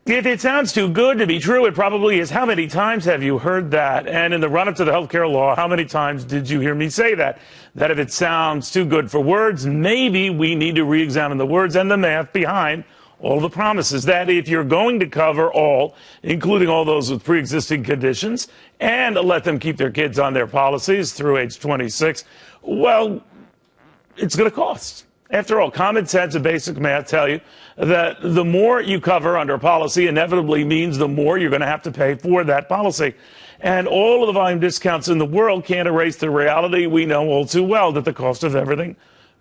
If it sounds too good to be true, it probably is. How many times have you heard that? And in the run-up to the health care law, how many times did you hear me say that? That if it sounds too good for words, maybe we need to re-examine the words and the math behind all the promises. That if you're going to cover all, including all those with pre-existing conditions, and let them keep their kids on their policies through age 26, well, it's going to cost. After all, common sense and basic math tell you that the more you cover under a policy inevitably means the more you're going to have to pay for that policy. And all of the volume discounts in the world can't erase the reality we know all too well, that the cost of everything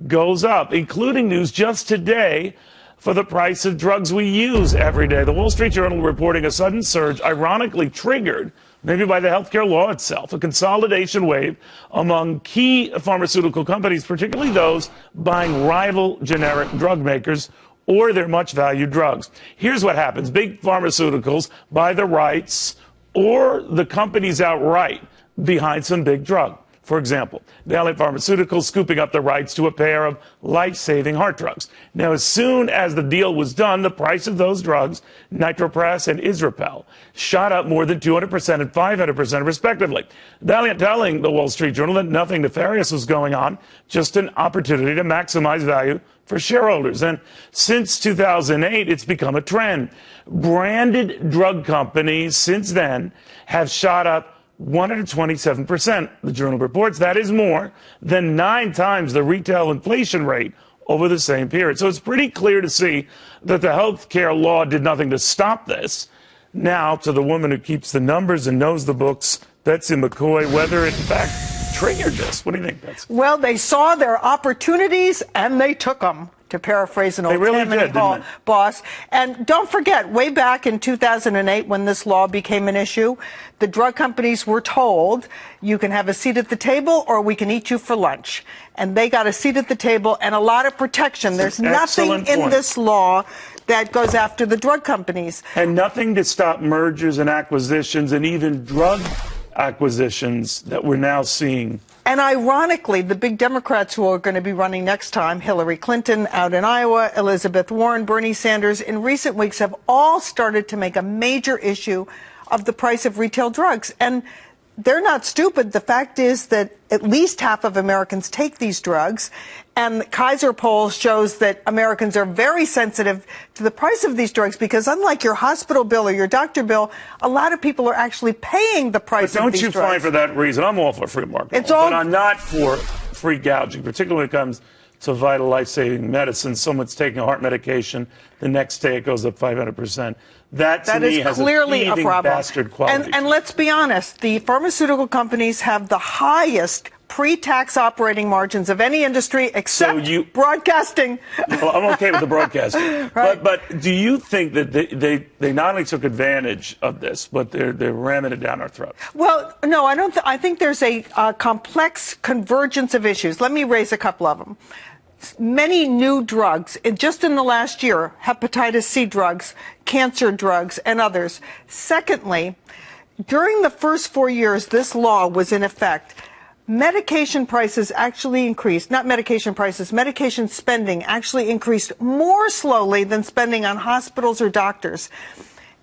goes up, including news just today for the price of drugs we use every day. The Wall Street Journal reporting a sudden surge, ironically triggered maybe by the healthcare law itself, a consolidation wave among key pharmaceutical companies, particularly those buying rival generic drug makers or their much valued drugs. Here's what happens. Big pharmaceuticals buy the rights or the companies outright behind some big drug. For example, Valley Pharmaceuticals scooping up the rights to a pair of life-saving heart drugs. Now, as soon as the deal was done, the price of those drugs, Nitropras and Israpel, shot up more than 200% and 500% respectively. Valiant telling the Wall Street Journal that nothing nefarious was going on, just an opportunity to maximize value for shareholders. And since 2008, it's become a trend. Branded drug companies since then have shot up 127%, the Journal reports. That is more than 9 times the retail inflation rate over the same period. So it's pretty clear to see that the health care law did nothing to stop this. Now, to the woman who keeps the numbers and knows the books, Betsey McCaughey, whether it in fact triggered this. What do you think, Betsey? Well, they saw their opportunities and they took them, to paraphrase an old Tammany Hall boss. And don't forget, way back in 2008, when this law became an issue, the drug companies were told, you can have a seat at the table or we can eat you for lunch. And they got a seat at the table and a lot of protection. There's nothing in this law that goes after the drug companies. And nothing to stop mergers and acquisitions and even drug acquisitions that we're now seeing. And ironically, the big Democrats who are going to be running next time, Hillary Clinton out in Iowa, Elizabeth Warren, Bernie Sanders, in recent weeks have all started to make a major issue of the price of retail drugs. And they're not stupid. The fact is that at least half of Americans take these drugs. And the Kaiser poll shows that Americans are very sensitive to the price of these drugs because unlike your hospital bill or your doctor bill, a lot of people are actually paying the price of these drugs. But don't you find for that reason, I'm all for free market, but I'm not for free gouging, particularly when it comes to vital life-saving medicine. Someone's taking a heart medication, the next day it goes up 500%. That to me has clearly a problem. Bastard quality. And let's be honest, the pharmaceutical companies have the highest pre-tax operating margins of any industry except broadcasting. Well, I'm okay with the broadcasting. Right. But do you think that they not only took advantage of this, but they're ramming it down our throats? Well, no, I don't. I think there's a complex convergence of issues. Let me raise a couple of them. Many new drugs, just in the last year, hepatitis C drugs, cancer drugs, and others. Secondly, during the first 4 years this law was in effect, medication prices actually increased, not medication prices, medication spending actually increased more slowly than spending on hospitals or doctors.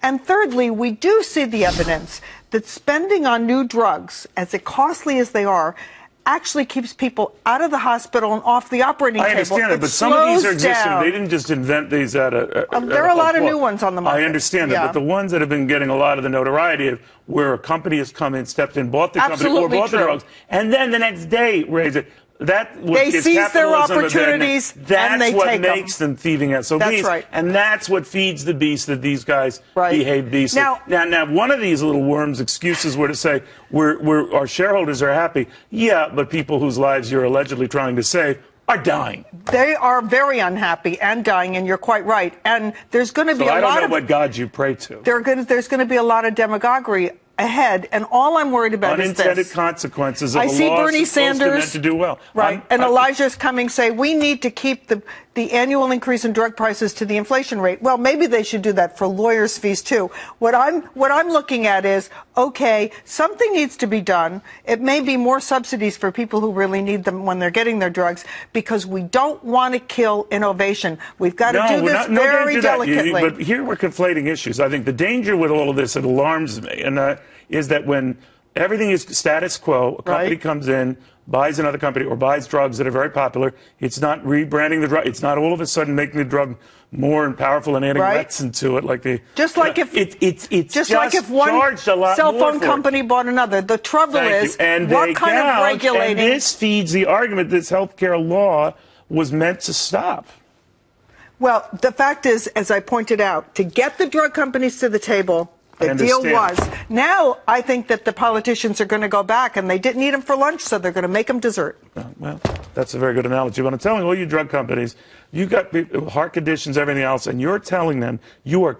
And thirdly, we do see the evidence that spending on new drugs, as costly as they are, actually keeps people out of the hospital and off the operating table. I understand it, but some of these are existing. They didn't just invent these at a there are a lot of new ones on the market. I understand that, but the ones that have been getting a lot of the notoriety of where a company has come in, stepped in, bought the company or bought the drugs, and then the next day raise it. They seize their opportunities and they take them. That's what makes them thieving SOBs. That's right. And that's what feeds the beast that these guys behave beastly. Now, one of these little worms' excuses were to say, our shareholders are happy. Yeah, but people whose lives you're allegedly trying to save are dying. They are very unhappy and dying, and you're quite right. And there's going to be a lot of... I don't know what God you pray to. There's going to be a lot of demagoguery ahead, and all I'm worried about is unintended this. consequences of I a see law Bernie supposed to meant Sanders to do well. Right, and Elijah's coming say we need to keep the annual increase in drug prices to the inflation rate. Well, maybe they should do that for lawyers' fees too. What I'm looking at is, okay, something needs to be done. It may be more subsidies for people who really need them when they're getting their drugs, because we don't want to kill innovation. We've got to do this very delicately. But here we're conflating issues. I think the danger with all of this, it alarms me, and is that when everything is status quo, a company comes in, buys another company, or buys drugs that are very popular, it's not rebranding the drug. It's not all of a sudden making the drug more and powerful and adding medicine to it, like the just like if it's just like if one cell phone company bought another. The trouble is, what kind of regulating? And this feeds the argument this healthcare law was meant to stop. Well, the fact is, as I pointed out, to get the drug companies to the table, the deal was. Now I think that the politicians are going to go back, and they didn't eat them for lunch, so they're going to make them dessert. Well, that's a very good analogy. But I'm telling all you drug companies, you've got heart conditions, everything else, and you're telling them you are